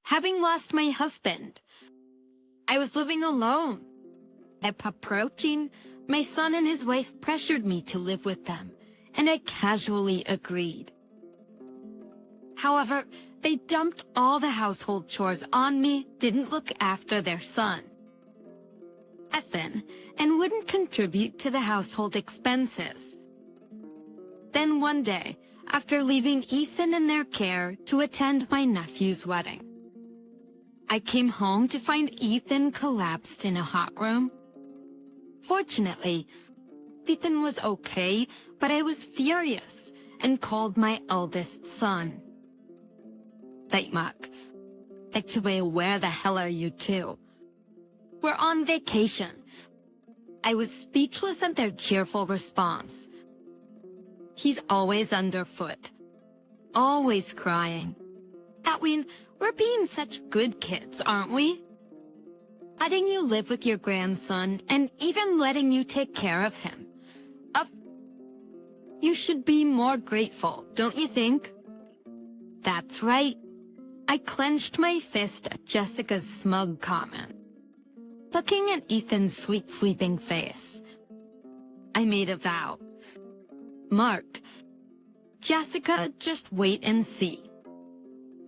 having lost my husband. I was living alone. Approaching, my son and his wife pressured me to live with them, and I casually agreed. However, they dumped all the household chores on me, didn't look after their son, Ethan, and wouldn't contribute to the household expenses. Then one day, after leaving Ethan in their care to attend my nephew's wedding, I came home to find Ethan collapsed in a hot room. Fortunately, Ethan was okay, but I was furious and called my eldest son. Like, Mark, where the hell are you two? We're on vacation. I was speechless at their cheerful response. He's always underfoot, always crying. Atween, we're being such good kids, aren't we? Letting you live with your grandson and even letting you take care of him. You should be more grateful, don't you think? That's right. I clenched my fist at Jessica's smug comment. Looking at Ethan's sweet sleeping face, I made a vow. Mark, Jessica, just wait and see.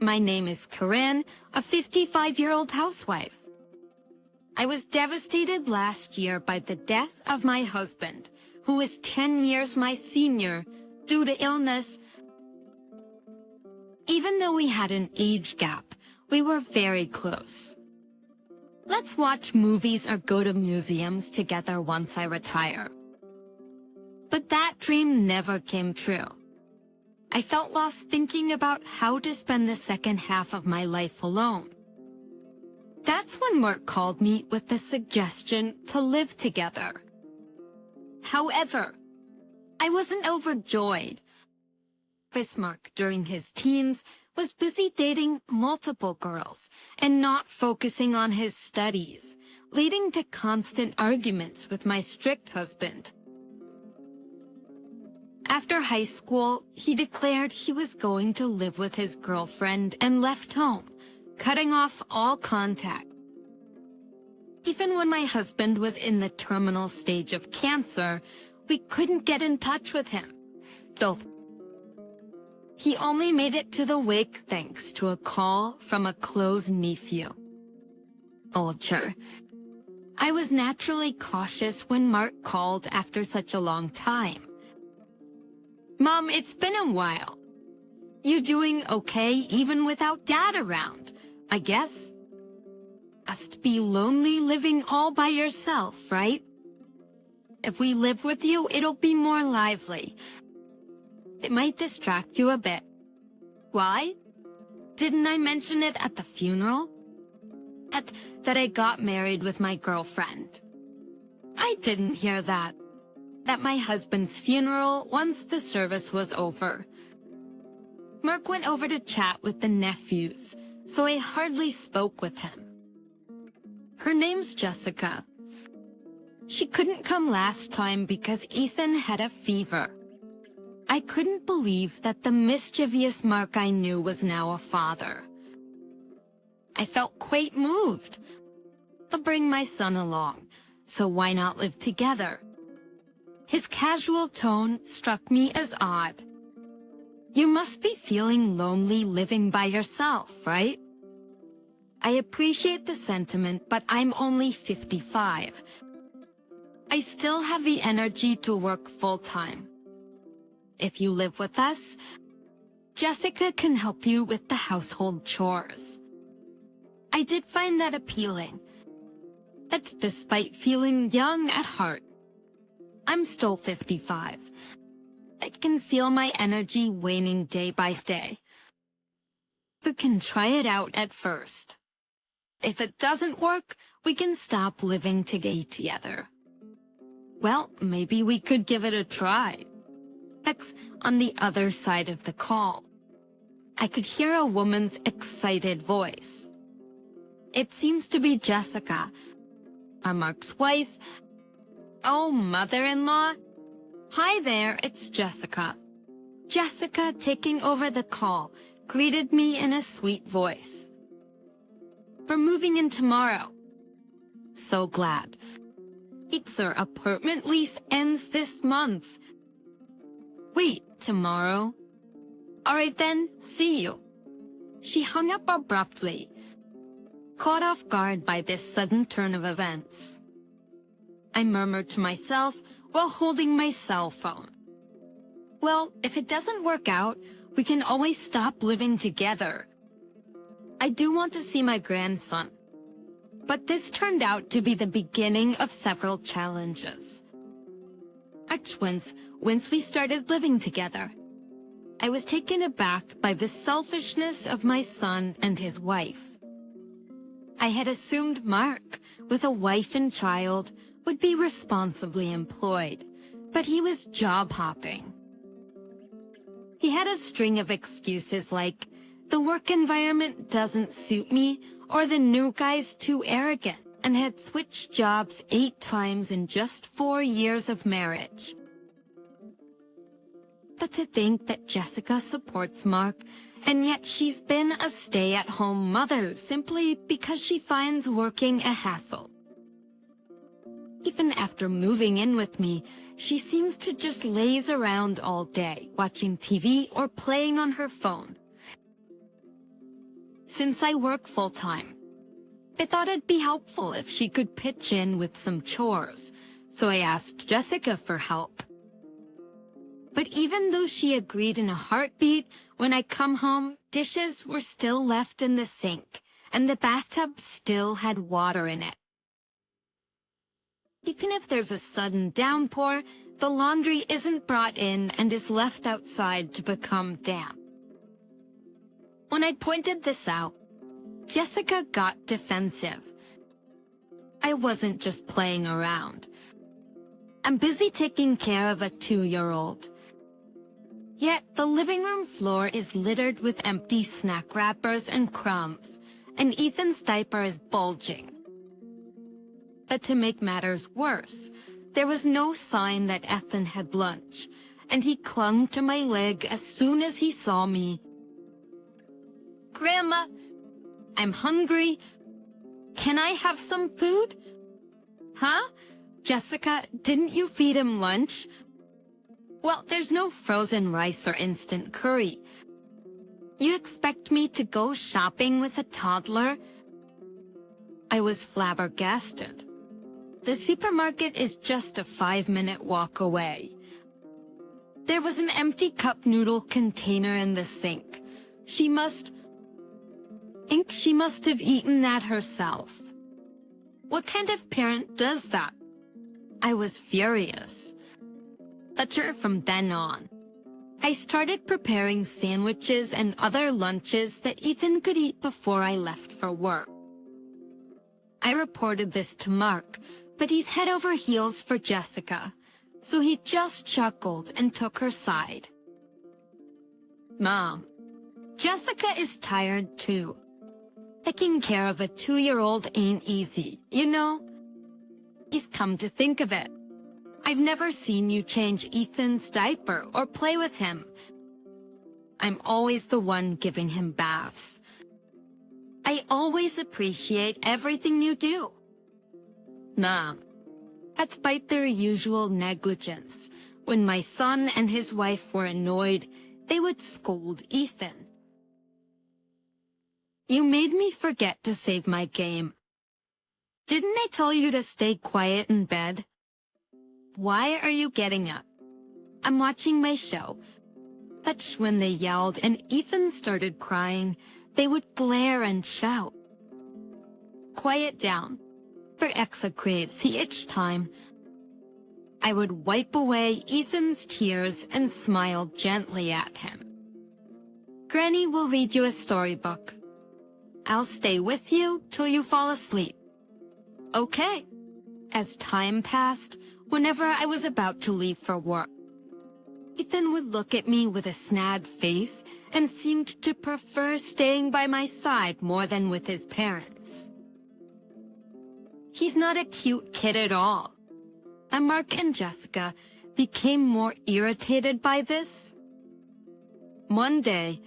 My name is Corinne, a 55-year-old housewife. I was devastated last year by the death of my husband, who is 10 years my senior, due to illness. Even though we had an age gap, we were very close. Let's watch movies or go to museums together once I retire. But that dream never came true. I felt lost thinking about how to spend the second half of my life alone. That's when Mark called me with the suggestion to live together. However, I wasn't overjoyed. Bismarck, during his teens, was busy dating multiple girls and not focusing on his studies, leading to constant arguments with my strict husband. After high school, he declared he was going to live with his girlfriend and left home, cutting off all contact. Even when my husband was in the terminal stage of cancer, we couldn't get in touch with him. He only made it to the wake thanks to a call from a close nephew. Sure. I was naturally cautious when Mark called after such a long time. Mom, it's been a while. You doing okay even without Dad around, I guess? Must be lonely living all by yourself, right? If we live with you, it'll be more lively. It might distract you a bit. Why? Didn't I mention it at the funeral? That I got married with my girlfriend. I didn't hear that. At my husband's funeral once the service was over. Mark went over to chat with the nephews, so I hardly spoke with him. Her name's Jessica. She couldn't come last time because Ethan had a fever. I couldn't believe that the mischievous Mark I knew was now a father. I felt quite moved. I'll bring my son along, so why not live together? His casual tone struck me as odd. You must be feeling lonely living by yourself, right? I appreciate the sentiment, but I'm only 55. I still have the energy to work full-time. If you live with us, Jessica can help you with the household chores. I did find that appealing. That's despite feeling young at heart. I'm still 55. I can feel my energy waning day by day. We can try it out at first. If it doesn't work, we can stop living together. Well, maybe we could give it a try. Next, on the other side of the call, I could hear a woman's excited voice. It seems to be Jessica, Mark's wife. Oh, mother-in-law? Hi there, it's Jessica. Jessica, taking over the call, greeted me in a sweet voice. We're moving in tomorrow. So glad. It's our apartment lease ends this month. Wait, tomorrow? Alright then, see you. She hung up abruptly, caught off guard by this sudden turn of events. I murmured to myself while holding my cell phone. Well, if it doesn't work out, we can always stop living together. I do want to see my grandson. But this turned out to be the beginning of several challenges. Our twins, once we started living together, I was taken aback by the selfishness of my son and his wife. I had assumed Mark, with a wife and child, would be responsibly employed, but he was job hopping. He had a string of excuses like, the work environment doesn't suit me, or the new guy's too arrogant, and had switched jobs 8 times in just 4 years of marriage. But to think that Jessica supports Mark, and yet she's been a stay-at-home mother simply because she finds working a hassle. Even after moving in with me, she seems to just laze around all day, watching TV or playing on her phone. Since I work full-time, I thought it'd be helpful if she could pitch in with some chores, so I asked Jessica for help. But even though she agreed in a heartbeat, when I come home, dishes were still left in the sink, and the bathtub still had water in it. Even if there's a sudden downpour, the laundry isn't brought in and is left outside to become damp. When I pointed this out, Jessica got defensive. I wasn't just playing around. I'm busy taking care of a 2-year-old. Yet the living room floor is littered with empty snack wrappers and crumbs, and Ethan's diaper is bulging. But to make matters worse, there was no sign that Ethan had lunch, and he clung to my leg as soon as he saw me. Grandma, I'm hungry. Can I have some food? Huh? Jessica, didn't you feed him lunch? Well, there's no frozen rice or instant curry. You expect me to go shopping with a toddler? I was flabbergasted. The supermarket is just a 5-minute walk away. There was an empty cup noodle container in the sink. She must have eaten that herself. What kind of parent does that? I was furious. But from then on, I started preparing sandwiches and other lunches that Ethan could eat before I left for work. I reported this to Mark, but he's head over heels for Jessica, so he just chuckled and took her side. Mom, Jessica is tired too. Taking care of a 2-year-old ain't easy, you know? He's come to think of it. I've never seen you change Ethan's diaper or play with him. I'm always the one giving him baths. I always appreciate everything you do. Mom, despite their usual negligence, when my son and his wife were annoyed, they would scold Ethan. You made me forget to save my game. Didn't I tell you to stay quiet in bed? Why are you getting up? I'm watching my show. But when they yelled and Ethan started crying, they would glare and shout. Quiet down, for execrates he each time. I would wipe away Ethan's tears and smile gently at him. Granny will read you a storybook. I'll stay with you till you fall asleep. Okay. As time passed, whenever I was about to leave for work, Ethan would look at me with a sad face and seemed to prefer staying by my side more than with his parents. He's not a cute kid at all. And Mark and Jessica became more irritated by this. One day,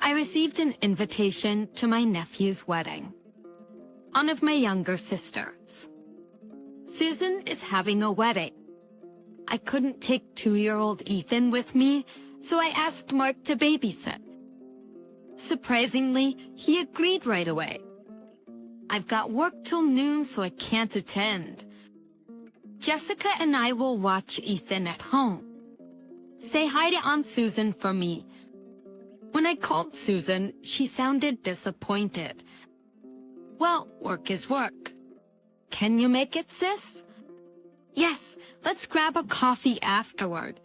I received an invitation to my nephew's wedding. one of my younger sisters. Susan is having a wedding. I couldn't take 2-year-old Ethan with me, so I asked Mark to babysit. Surprisingly, he agreed right away. I've got work till noon, so I can't attend. Jessica and I will watch Ethan at home. Say hi to Aunt Susan for me. When I called Susan, she sounded disappointed. Well, work is work. Can you make it, sis? Yes, let's grab a coffee afterward.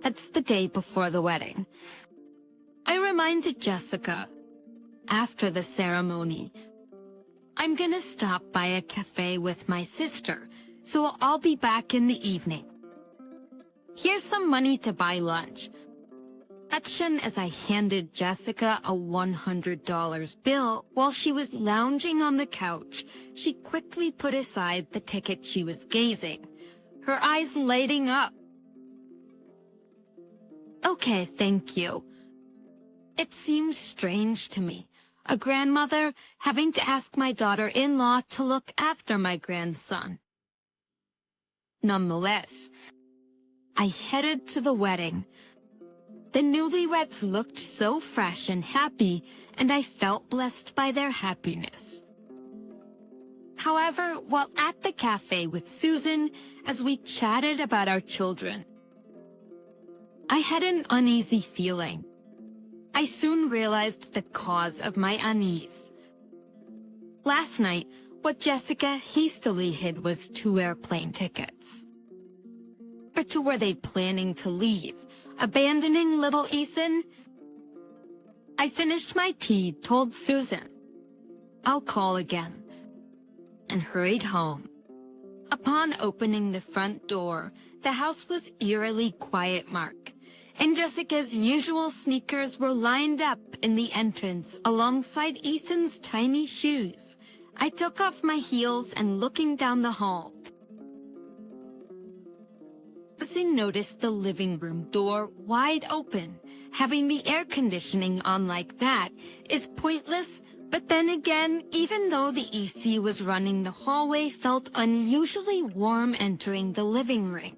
That's the day before the wedding. I reminded Jessica, after the ceremony, I'm gonna stop by a cafe with my sister, so I'll be back in the evening. Here's some money to buy lunch. As I handed Jessica a $100 bill while she was lounging on the couch, she quickly put aside the ticket she was gazing, her eyes lighting up. Okay, thank you. It seemed strange to me, a grandmother having to ask my daughter-in-law to look after my grandson. Nonetheless, I headed to the wedding. The newlyweds looked so fresh and happy, and I felt blessed by their happiness. However, while at the cafe with Susan, as we chatted about our children, I had an uneasy feeling. I soon realized the cause of my unease. Last night, what Jessica hastily hid was 2 airplane tickets. Or to were they planning to leave, abandoning little Ethan? I finished my tea, told Susan I'll call again, and hurried home. Upon opening the front door, the house was eerily quiet, Mark, and Jessica's usual sneakers were lined up in the entrance alongside Ethan's tiny shoes. I took off my heels and looking down the hall, Susan noticed the living room door wide open. Having the air conditioning on like that is pointless, but then again, even though the AC was running, the hallway felt unusually warm entering the living room.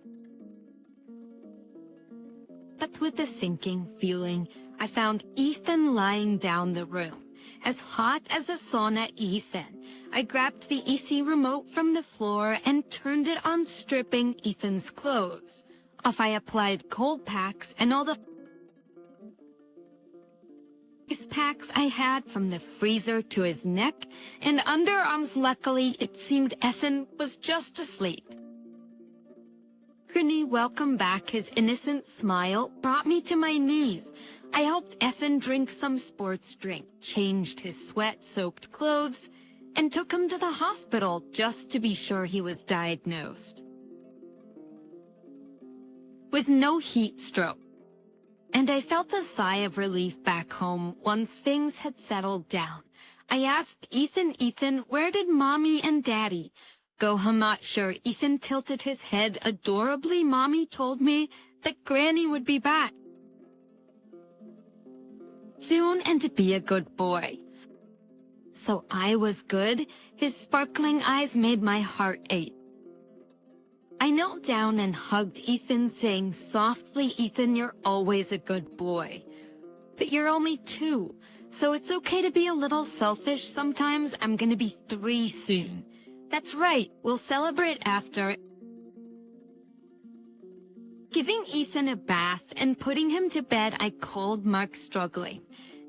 But with a sinking feeling, I found Ethan lying down the room, as hot as a sauna. Ethan. I grabbed the AC remote from the floor and turned it on, stripping Ethan's clothes. Off I applied cold packs and all the ice packs I had from the freezer to his neck and underarms. Luckily, it seemed Ethan was just asleep. Grinny welcome back, his innocent smile brought me to my knees. I helped Ethan drink some sports drink, changed his sweat-soaked clothes, and took him to the hospital just to be sure he was diagnosed with no heat stroke. And I felt a sigh of relief back home once things had settled down. I asked Ethan, where did Mommy and Daddy go? I'm not sure. Ethan tilted his head adorably. Mommy told me that Granny would be back soon and to be a good boy. So I was good. His sparkling eyes made my heart ache. I knelt down and hugged Ethan, saying softly, Ethan, you're always a good boy. But you're only 2, so it's okay to be a little selfish sometimes. I'm gonna be 3 soon. That's right, we'll celebrate after. Giving Ethan a bath and putting him to bed, I called Mark, struggling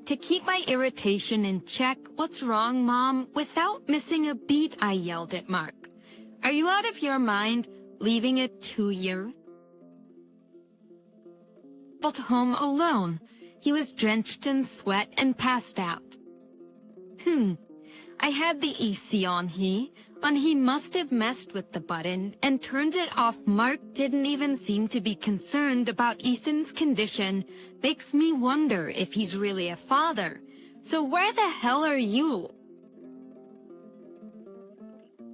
to keep my irritation in check. What's wrong, Mom? Without missing a beat, I yelled at Mark. Are you out of your mind, leaving a 2-year-old home alone? He was drenched in sweat and passed out. I had the AC on. He must have messed with the button and turned it off. Mark didn't even seem to be concerned about Ethan's condition. Makes me wonder if he's really a father. So where the hell are you?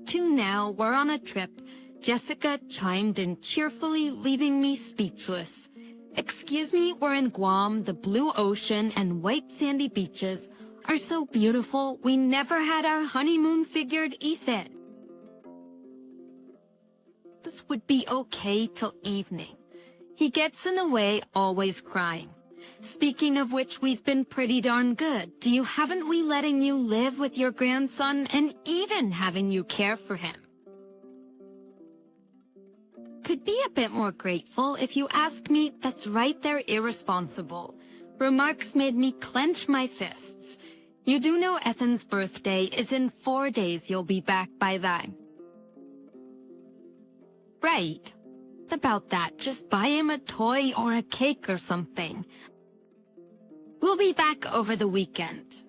2 now, we're on a trip. Jessica chimed in cheerfully, leaving me speechless. Excuse me, we're in Guam. The blue ocean and white sandy beaches are so beautiful we never had our honeymoon figured, Ethan. This would be okay till evening. He gets in the way, always crying. Speaking of which, we've been pretty darn good. Haven't we letting you live with your grandson and even having you care for him? Could be a bit more grateful if you ask me. That's right, they're irresponsible. Remarks made me clench my fists. You do know Ethan's birthday is in 4 days. You'll be back by then. Right. About that, just buy him a toy or a cake or something. We'll be back over the weekend.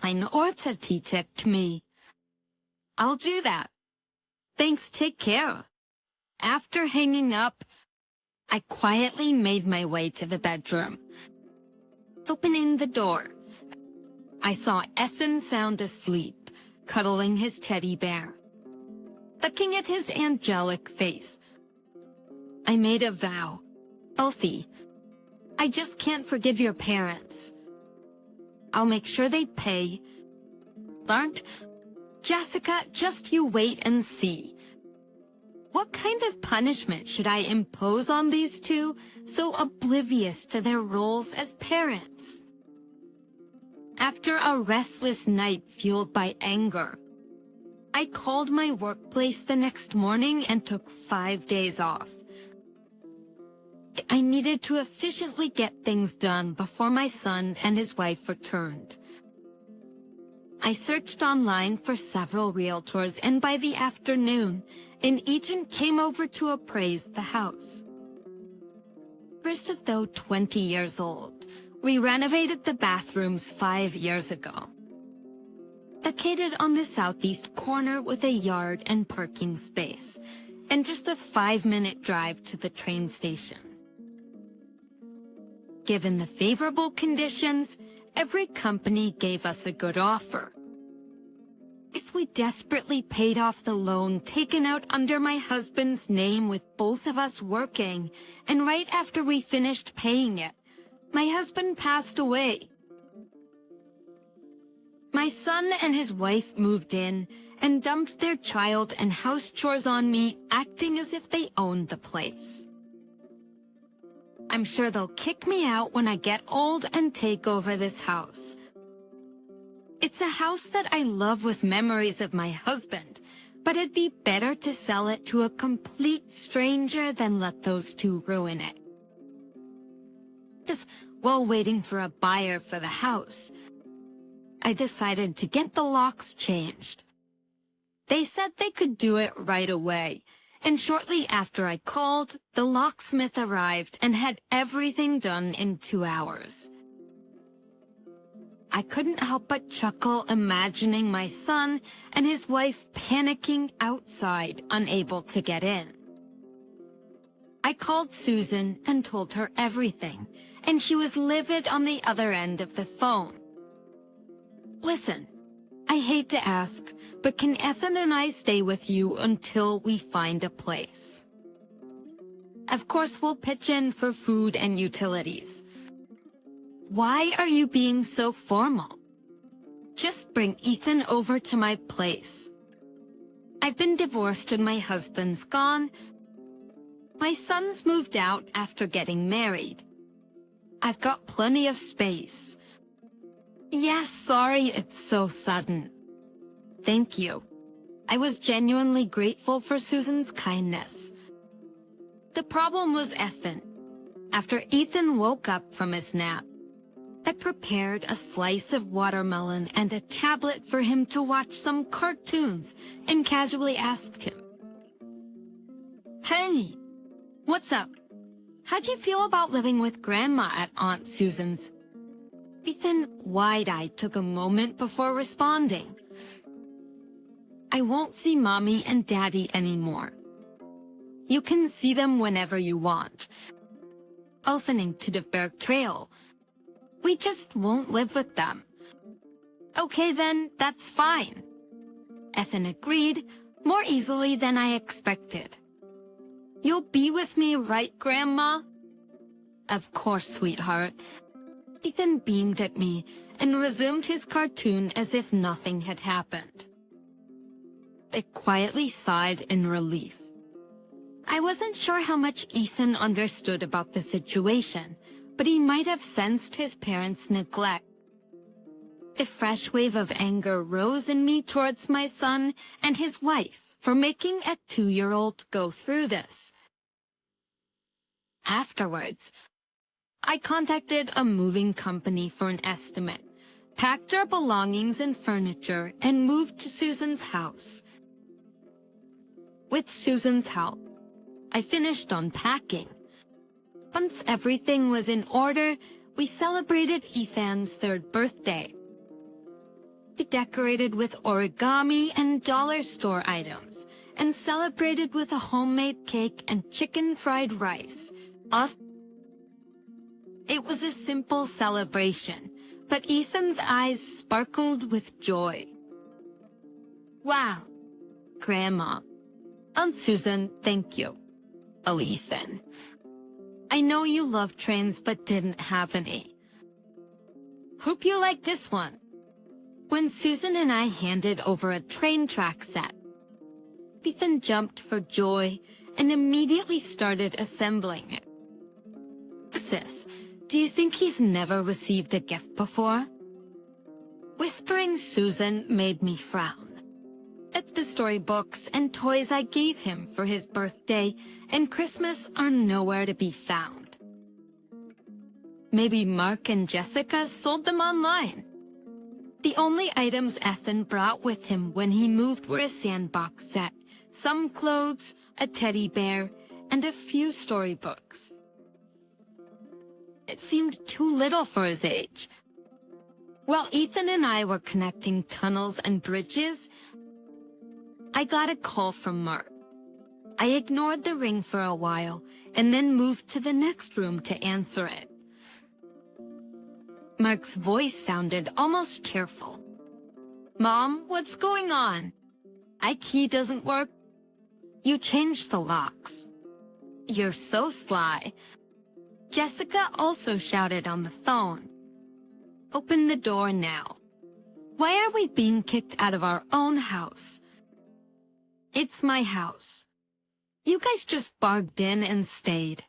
Ein Orte tipped me. I'll do that. Thanks, take care. After hanging up, I quietly made my way to the bedroom. Opening the door, I saw Ethan sound asleep, cuddling his teddy bear. Looking at his angelic face, I made a vow. Elsie, I just can't forgive your parents. I'll make sure they pay. Learned? Jessica, just you wait and see. What kind of punishment should I impose on these two, so oblivious to their roles as parents? After a restless night fueled by anger, I called my workplace the next morning and took 5 days off. I needed to efficiently get things done before my son and his wife returned. I searched online for several realtors, and by the afternoon, an agent came over to appraise the house. First of though 20 years old, we renovated the bathrooms 5 years ago. Located on the southeast corner with a yard and parking space, and just a 5-minute drive to the train station. Given the favorable conditions, every company gave us a good offer. As we desperately paid off the loan taken out under my husband's name with both of us working, and right after we finished paying it, my husband passed away. My son and his wife moved in and dumped their child and house chores on me, acting as if they owned the place. I'm sure they'll kick me out when I get old and take over this house. It's a house that I love with memories of my husband, but it'd be better to sell it to a complete stranger than let those two ruin it. Just while waiting for a buyer for the house, I decided to get the locks changed. They said they could do it right away, and shortly after I called, the locksmith arrived and had everything done in 2 hours. I couldn't help but chuckle, imagining my son and his wife panicking outside, unable to get in. I called Susan and told her everything, and she was livid on the other end of the phone. Listen, I hate to ask, but can Ethan and I stay with you until we find a place? Of course, we'll pitch in for food and utilities. Why are you being so formal? Just bring Ethan over to my place. I've been divorced and my husband's gone. My son's moved out after getting married. I've got plenty of space. Yes, sorry it's so sudden. Thank you. I was genuinely grateful for Susan's kindness. The problem was Ethan. After Ethan woke up from his nap, I prepared a slice of watermelon and a tablet for him to watch some cartoons and casually asked him, "Hey, what's up? How'd you feel about living with Grandma at Aunt Susan's?" Ethan, wide-eyed, took a moment before responding. "I won't see Mommy and Daddy anymore. You can see them whenever you want. Opening to the Berg Trail. We just won't live with them." "Okay then, that's fine." Ethan agreed, more easily than I expected. "You'll be with me, right, Grandma?" "Of course, sweetheart." Ethan beamed at me, and resumed his cartoon as if nothing had happened. I quietly sighed in relief. I wasn't sure how much Ethan understood about the situation, but he might have sensed his parents' neglect. A fresh wave of anger rose in me towards my son and his wife for making a 2-year-old go through this. Afterwards, I contacted a moving company for an estimate, packed our belongings and furniture, and moved to Susan's house. With Susan's help, I finished unpacking. Once everything was in order, we celebrated Ethan's 3rd birthday. We decorated with origami and dollar store items, and celebrated with a homemade cake and chicken fried rice. It was a simple celebration, but Ethan's eyes sparkled with joy. Wow, Grandma. Aunt Susan, thank you. Oh, Ethan. I know you love trains but didn't have any. Hope you like this one. When Susan and I handed over a train track set, Ethan jumped for joy and immediately started assembling it. Sis, do you think he's never received a gift before? Whispering Susan made me frown. At the storybooks and toys I gave him for his birthday and Christmas are nowhere to be found. Maybe Mark and Jessica sold them online. The only items Ethan brought with him when he moved were a sandbox set, some clothes, a teddy bear, and a few storybooks. It seemed too little for his age. While Ethan and I were connecting tunnels and bridges, I got a call from Mark. I ignored the ring for a while and then moved to the next room to answer it. Mark's voice sounded almost cheerful. Mom, what's going on? My key doesn't work. You changed the locks. You're so sly. Jessica also shouted on the phone. Open the door now. Why are we being kicked out of our own house? It's my house. You guys just barged in and stayed.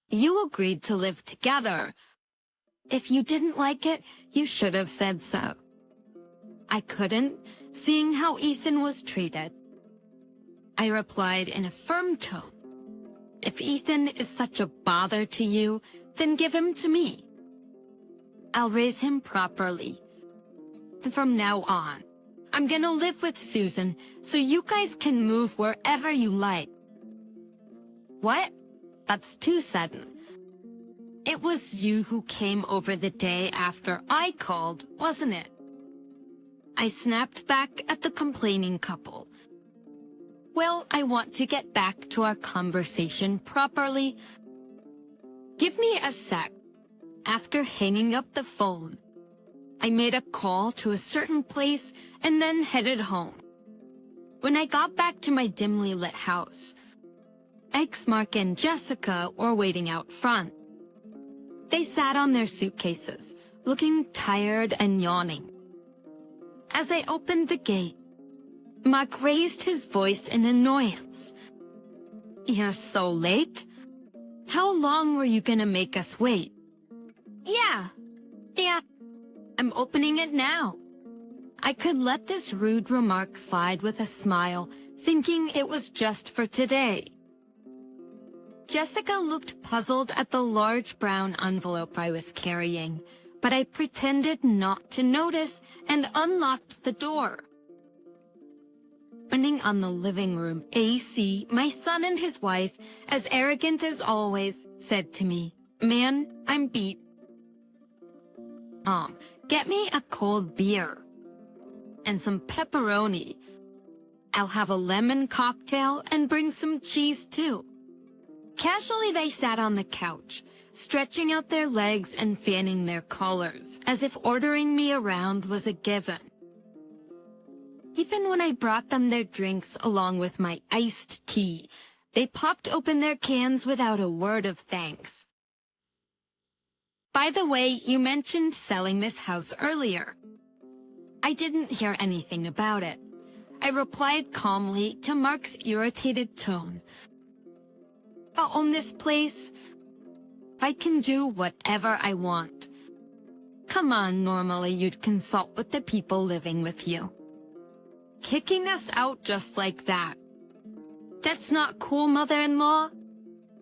You agreed to live together. If you didn't like it, you should have said so. I couldn't, seeing how Ethan was treated. I replied in a firm tone. If Ethan is such a bother to you, then give him to me. I'll raise him properly. From now on, I'm gonna live with Susan, so you guys can move wherever you like. What? That's too sudden. It was you who came over the day after I called, wasn't it? I snapped back at the complaining couple. Well, I want to get back to our conversation properly. Give me a sec. After hanging up the phone, I made a call to a certain place and then headed home. When I got back to my dimly lit house, X, Mark, and Jessica were waiting out front. They sat on their suitcases, looking tired and yawning. As I opened the gate, Mark raised his voice in annoyance. You're so late? How long were you gonna make us wait? Yeah, I'm opening it now. I could let this rude remark slide with a smile, thinking it was just for today. Jessica looked puzzled at the large brown envelope I was carrying, but I pretended not to notice and unlocked the door. Turning on the living room AC, my son and his wife, as arrogant as always, said to me, "Man, I'm beat. Get me a cold beer. And some pepperoni. I'll have a lemon cocktail and bring some cheese too." Casually they sat on the couch, stretching out their legs and fanning their collars, as if ordering me around was a given. Even when I brought them their drinks along with my iced tea, they popped open their cans without a word of thanks. By the way, you mentioned selling this house earlier. I didn't hear anything about it. I replied calmly to Mark's irritated tone. I own this place. I can do whatever I want. Come on, normally you'd consult with the people living with you. Kicking us out just like that. That's not cool, mother-in-law.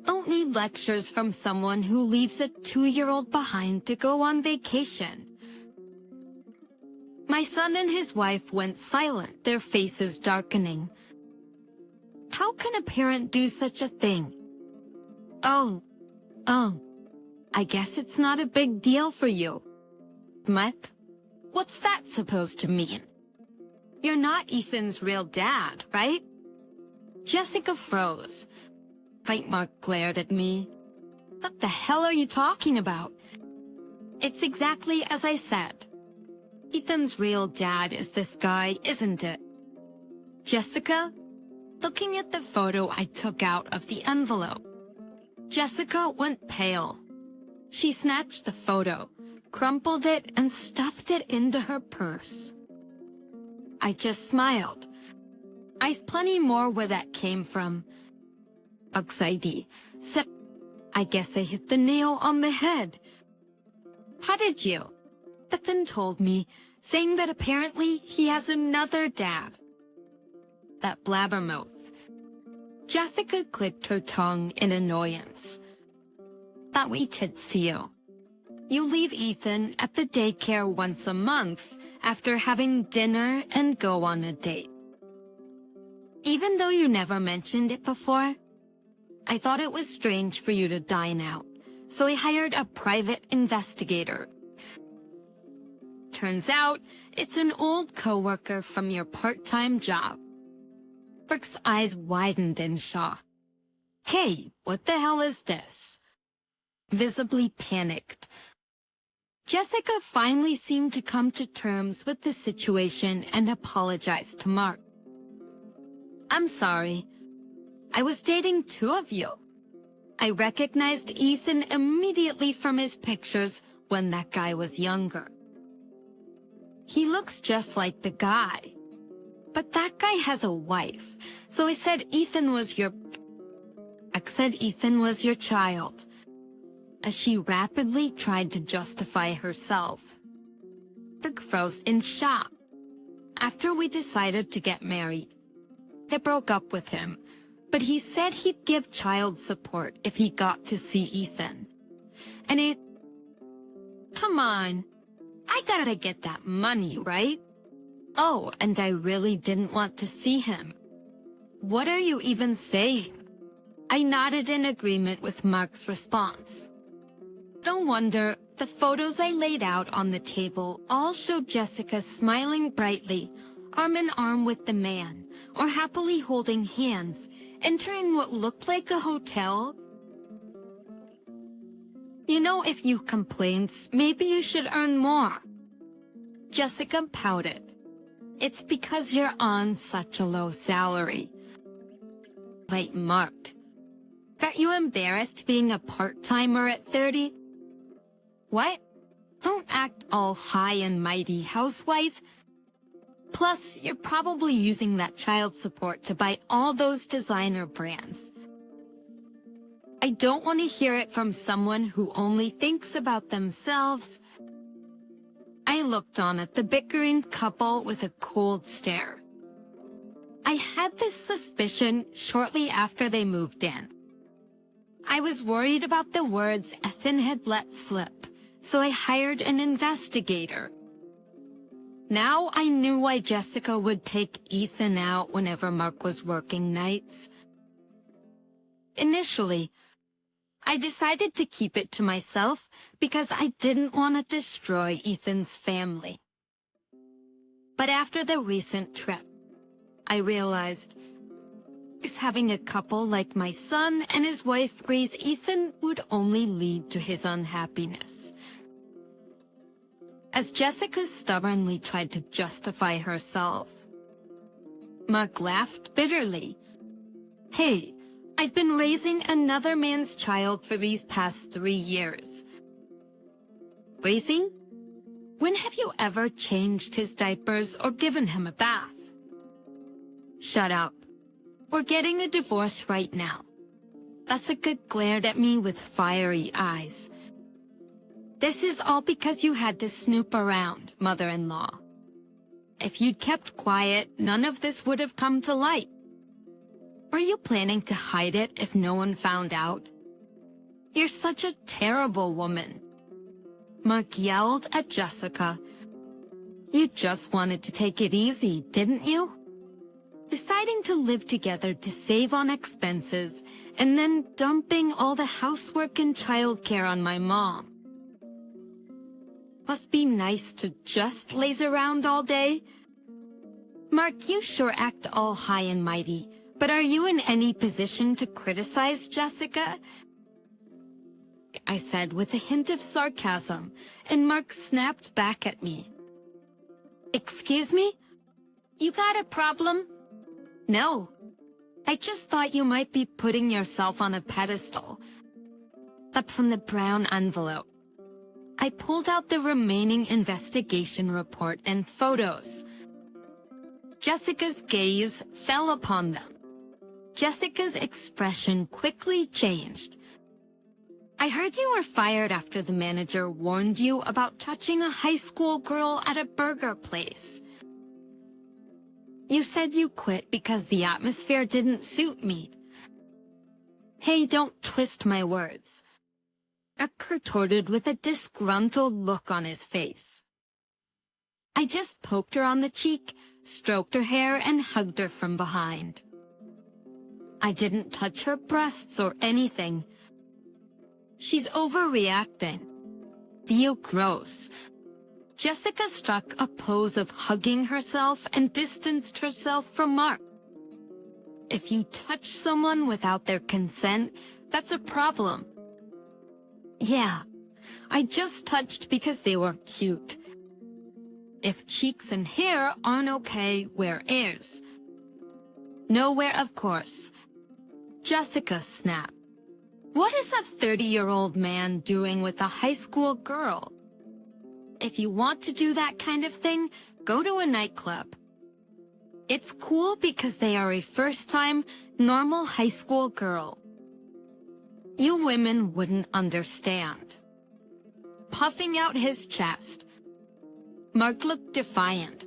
Don't need lectures from someone who leaves a 2-year-old behind to go on vacation. My son and his wife went silent, their faces darkening. How can a parent do such a thing? Oh, I guess it's not a big deal for you. What? What's that supposed to mean? You're not Ethan's real dad, right? Jessica froze. Mark glared at me. What the hell are you talking about? It's exactly as I said. Ethan's real dad is this guy, isn't it? Jessica? Looking at the photo I took out of the envelope. Jessica went pale. She snatched the photo, crumpled it, and stuffed it into her purse. I just smiled. I've plenty more where that came from. Anxiety. I guess I hit the nail on the head. How did you? Ethan told me, saying that apparently he has another dad. That blabbermouth. Jessica clicked her tongue in annoyance. That we see you. You leave Ethan at the daycare once a month after having dinner and go on a date. Even though you never mentioned it before, I thought it was strange for you to dine out, so I hired a private investigator. Turns out, it's an old coworker from your part-time job. Brooke's eyes widened in shock. Hey, what the hell is this? Visibly panicked. Jessica finally seemed to come to terms with the situation and apologized to Mark. I'm sorry. I was dating 2 of you. I recognized Ethan immediately from his pictures when that guy was younger. He looks just like the guy. But that guy has a wife, so I said Ethan was your child, as she rapidly tried to justify herself. Brooke froze in shock. After we decided to get married, I broke up with him, but he said he'd give child support if he got to see Ethan. And come on, I gotta get that money, right? Oh, and I really didn't want to see him. What are you even saying? I nodded in agreement with Mark's response. No wonder the photos I laid out on the table all showed Jessica smiling brightly, arm in arm with the man, or happily holding hands, entering what looked like a hotel. You know, if you complained, maybe you should earn more. Jessica pouted. It's because you're on such a low salary. Wait, Mark. Aren't you embarrassed being a part-timer at 30? What? Don't act all high and mighty, housewife. Plus, you're probably using that child support to buy all those designer brands. I don't want to hear it from someone who only thinks about themselves. I looked on at the bickering couple with a cold stare. I had this suspicion shortly after they moved in. I was worried about the words Ethan had let slip, so I hired an investigator. Now I knew why Jessica would take Ethan out whenever Mark was working nights. Initially, I decided to keep it to myself because I didn't want to destroy Ethan's family. But after the recent trip, I realized having a couple like my son and his wife raise Ethan would only lead to his unhappiness. As Jessica stubbornly tried to justify herself, Mark laughed bitterly. Hey, I've been raising another man's child for these past 3 years. Raising? When have you ever changed his diapers or given him a bath? Shut up. We're getting a divorce right now. Jessica glared at me with fiery eyes. This is all because you had to snoop around, mother-in-law. If you'd kept quiet, none of this would have come to light. Were you planning to hide it if no one found out? You're such a terrible woman. Mark yelled at Jessica. You just wanted to take it easy, didn't you? Deciding to live together to save on expenses, and then dumping all the housework and childcare on my mom. Must be nice to just laze around all day. Mark, you sure act all high and mighty, but are you in any position to criticize Jessica? I said with a hint of sarcasm, and Mark snapped back at me. Excuse me? You got a problem? No. I just thought you might be putting yourself on a pedestal. Up from the brown envelope. I pulled out the remaining investigation report and photos. Jessica's gaze fell upon them. Jessica's expression quickly changed. I heard you were fired after the manager warned you about touching a high school girl at a burger place. You said you quit because the atmosphere didn't suit me. Hey, don't twist my words. Mark retorted with a disgruntled look on his face. I just poked her on the cheek, stroked her hair, and hugged her from behind. I didn't touch her breasts or anything. She's overreacting. Feel gross. Jessica struck a pose of hugging herself and distanced herself from Mark. If you touch someone without their consent, that's a problem. Yeah, I just touched because they were cute. If cheeks and hair aren't okay, wear ears. Nowhere, of course. Jessica snapped. What is a 30-year-old man doing with a high school girl? If you want to do that kind of thing, go to a nightclub. It's cool because they are a first-time, normal high school girl. You women wouldn't understand. Puffing out his chest, Mark looked defiant.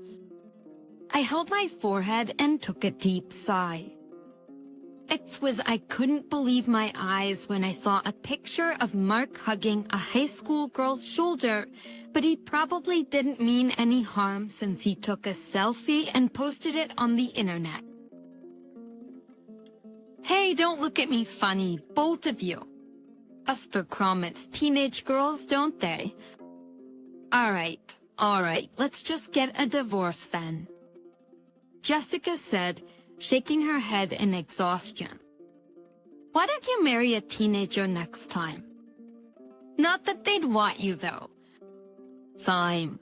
I held my forehead and took a deep sigh. It was I couldn't believe my eyes when I saw a picture of Mark hugging a high school girl's shoulder, but he probably didn't mean any harm since he took a selfie and posted it on the internet. Hey, don't look at me funny, both of you. Buster Cromits teenage girls, don't they? All right, let's just get a divorce then. Jessica said, shaking her head in exhaustion. Why don't you marry a teenager next time? Not that they'd want you, though. Fine.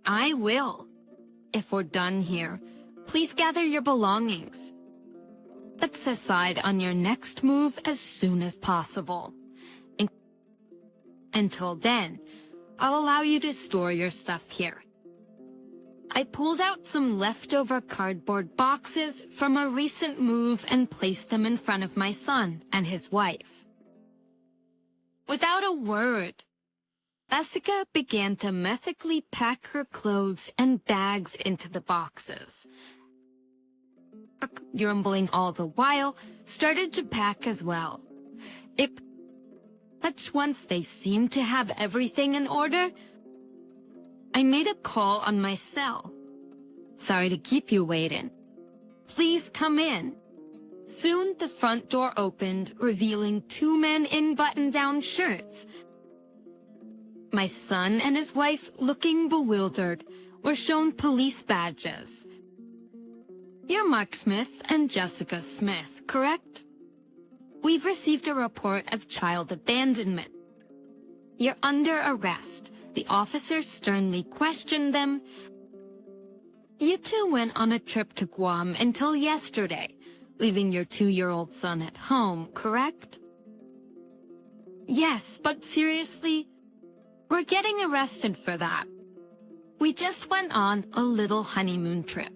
I will. If we're done here, please gather your belongings. Let's decide on your next move as soon as possible. Until then, I'll allow you to store your stuff here. I pulled out some leftover cardboard boxes from a recent move and placed them in front of my son and his wife. Without a word, Jessica began to methodically pack her clothes and bags into the boxes. Mark, grumbling all the while, started to pack as well. But once they seemed to have everything in order, I made a call on my cell. Sorry to keep you waiting. Please come in. Soon the front door opened, revealing two men in button-down shirts. My son and his wife, looking bewildered, were shown police badges. You're Mark Smith and Jessica Smith, correct? We've received a report of child abandonment. You're under arrest. The officer sternly questioned them. You two went on a trip to Guam until yesterday, leaving your 2-year-old son at home, correct? Yes, but seriously? We're getting arrested for that. We just went on a little honeymoon trip.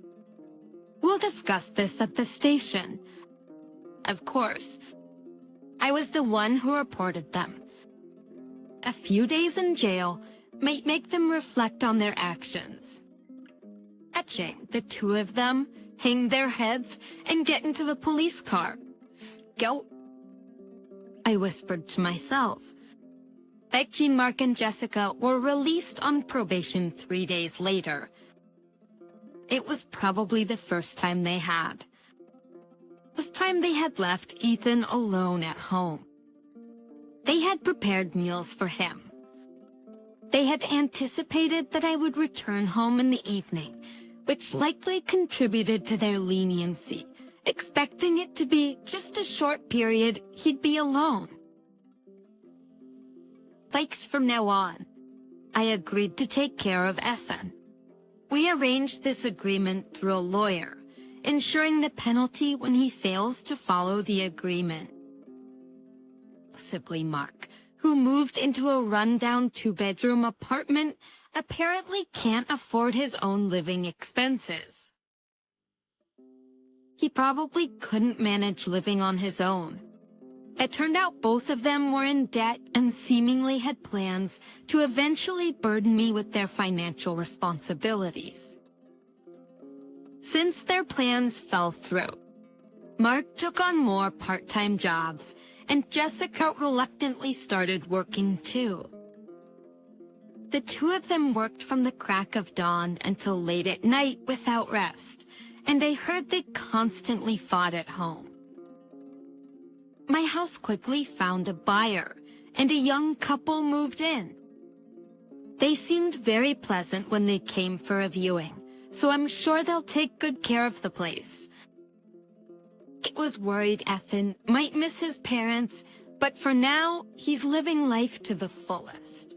We'll discuss this at the station. Of course, I was the one who reported them. A few days in jail might make them reflect on their actions. Watching the two of them hang their heads and get into the police car. Go, I whispered to myself. Becky, Mark, and Jessica were released on probation 3 days later. It was probably the first time they had. It was time they had left Ethan alone at home. They had prepared meals for him. They had anticipated that I would return home in the evening, which likely contributed to their leniency, expecting it to be just a short period he'd be alone. Weeks from now on, I agreed to take care of Ethan. We arranged this agreement through a lawyer, ensuring the penalty when he fails to follow the agreement. Possibly Mark, who moved into a rundown 2-bedroom apartment, apparently can't afford his own living expenses. He probably couldn't manage living on his own. It turned out both of them were in debt and seemingly had plans to eventually burden me with their financial responsibilities. Since their plans fell through, Mark took on more part-time jobs, and Jessica reluctantly started working too. The two of them worked from the crack of dawn until late at night without rest, and I heard they constantly fought at home. My house quickly found a buyer, and a young couple moved in. They seemed very pleasant when they came for a viewing, so I'm sure they'll take good care of the place. I was worried Ethan might miss his parents, but for now, he's living life to the fullest.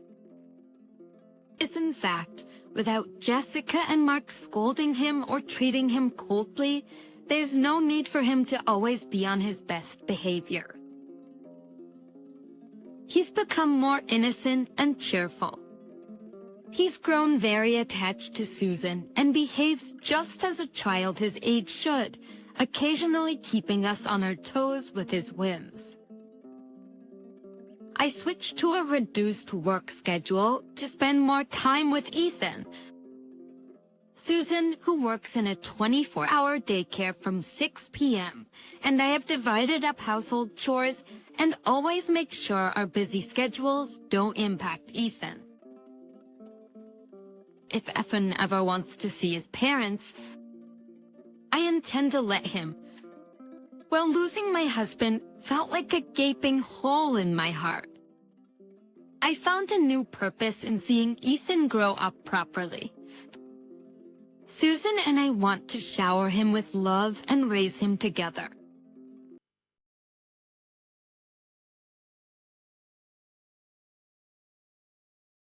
In fact, without Jessica and Mark scolding him or treating him coldly, there's no need for him to always be on his best behavior. He's become more innocent and cheerful. He's grown very attached to Susan and behaves just as a child his age should, occasionally keeping us on our toes with his whims. I switched to a reduced work schedule to spend more time with Ethan. Susan, who works in a 24-hour daycare from 6 p.m., and I have divided up household chores and always make sure our busy schedules don't impact Ethan. If Ethan ever wants to see his parents, I intend to let him. Well, losing my husband felt like a gaping hole in my heart. I found a new purpose in seeing Ethan grow up properly. Susan and I want to shower him with love and raise him together.